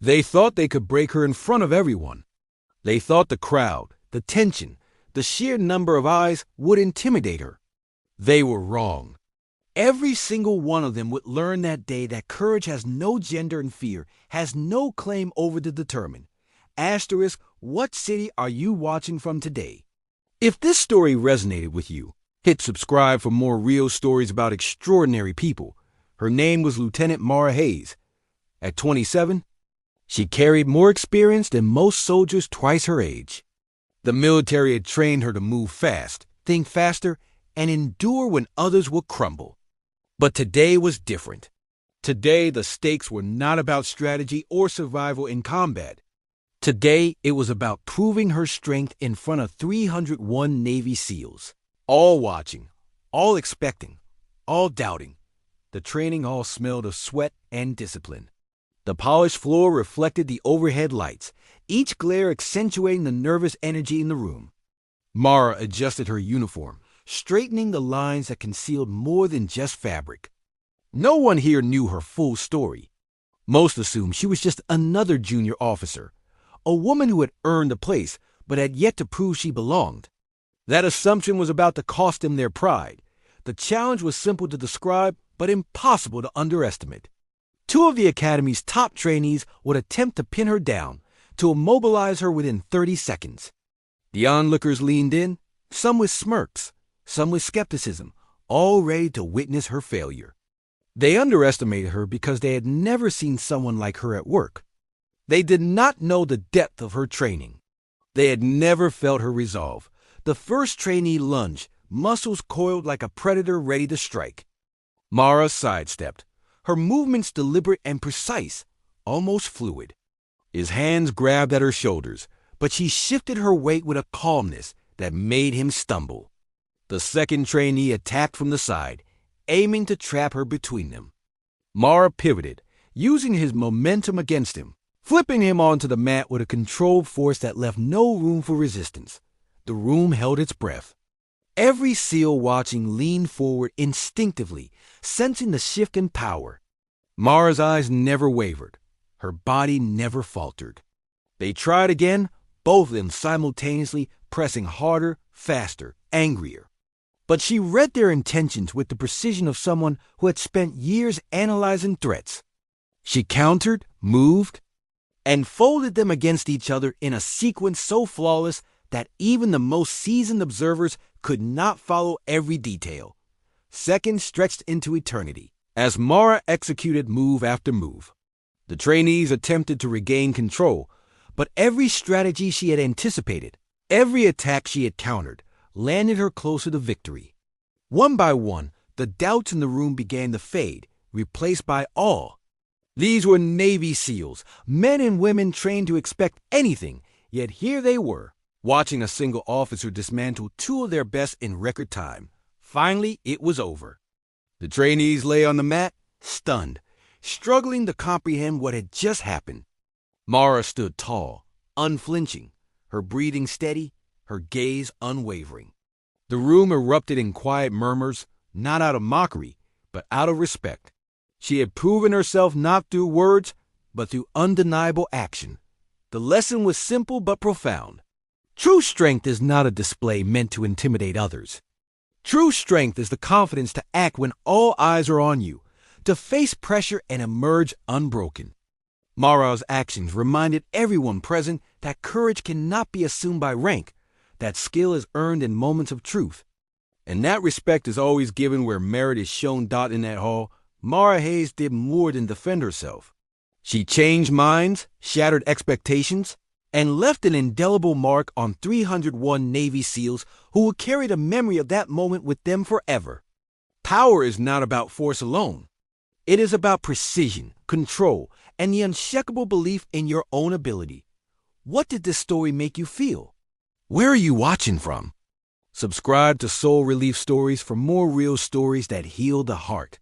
They thought they could break her in front of everyone. They thought the crowd, the tension, the sheer number of eyes would intimidate her. They were wrong. Every single one of them would learn that day that courage has no gender and fear has no claim over the determined. Asterisk, what city are you watching from today? If this story resonated with you, hit subscribe for more real stories about extraordinary people. Her name was Lieutenant Mara Hayes. At 27, she carried more experience than most soldiers twice her age. The military had trained her to move fast, think faster, and endure when others would crumble. But today was different. Today, the stakes were not about strategy or survival in combat. Today, it was about proving her strength in front of 301 Navy SEALs. All watching, all expecting, all doubting. The training hall smelled of sweat and discipline. The polished floor reflected the overhead lights, each glare accentuating the nervous energy in the room. Mara adjusted her uniform, straightening the lines that concealed more than just fabric. No one here knew her full story. Most assumed she was just another junior officer, a woman who had earned a place but had yet to prove she belonged. That assumption was about to cost them their pride. The challenge was simple to describe but impossible to underestimate. Two of the Academy's top trainees would attempt to pin her down, to immobilize her within 30 seconds. The onlookers leaned in, some with smirks, some with skepticism, all ready to witness her failure. They underestimated her because they had never seen someone like her at work. They did not know the depth of her training. They had never felt her resolve. The first trainee lunged, muscles coiled like a predator ready to strike. Mara sidestepped, her movements deliberate and precise, almost fluid. His hands grabbed at her shoulders, but she shifted her weight with a calmness that made him stumble. The second trainee attacked from the side, aiming to trap her between them. Mara pivoted, using his momentum against him, flipping him onto the mat with a controlled force that left no room for resistance. The room held its breath. Every SEAL watching leaned forward instinctively, sensing the shift in power. Mara's eyes never wavered. Her body never faltered. They tried again, both of them simultaneously pressing harder, faster, angrier. But she read their intentions with the precision of someone who had spent years analyzing threats. She countered, moved, and folded them against each other in a sequence so flawless that even the most seasoned observers could not follow every detail. Seconds stretched into eternity as Mara executed move after move. The trainees attempted to regain control, but every strategy she had anticipated, every attack she had countered, landed her closer to victory. One by one, the doubts in the room began to fade, replaced by awe. These were Navy SEALs, men and women trained to expect anything, yet here they were, watching a single officer dismantle two of their best in record time. Finally, it was over. The trainees lay on the mat, stunned, struggling to comprehend what had just happened. Mara stood tall, unflinching, her breathing steady, her gaze unwavering. The room erupted in quiet murmurs, not out of mockery, but out of respect. She had proven herself not through words, but through undeniable action. The lesson was simple but profound. True strength is not a display meant to intimidate others. True strength is the confidence to act when all eyes are on you, to face pressure and emerge unbroken. Mara's actions reminded everyone present that courage cannot be assumed by rank, that skill is earned in moments of truth. And that respect is always given where merit is shown. In that hall, Mara Hayes did more than defend herself. She changed minds, shattered expectations, and left an indelible mark on 301 Navy SEALs who will carry the memory of that moment with them forever. Power is not about force alone. It is about precision, control, and the unshakable belief in your own ability. What did this story make you feel? Where are you watching from? Subscribe to Soul Relief Stories for more real stories that heal the heart.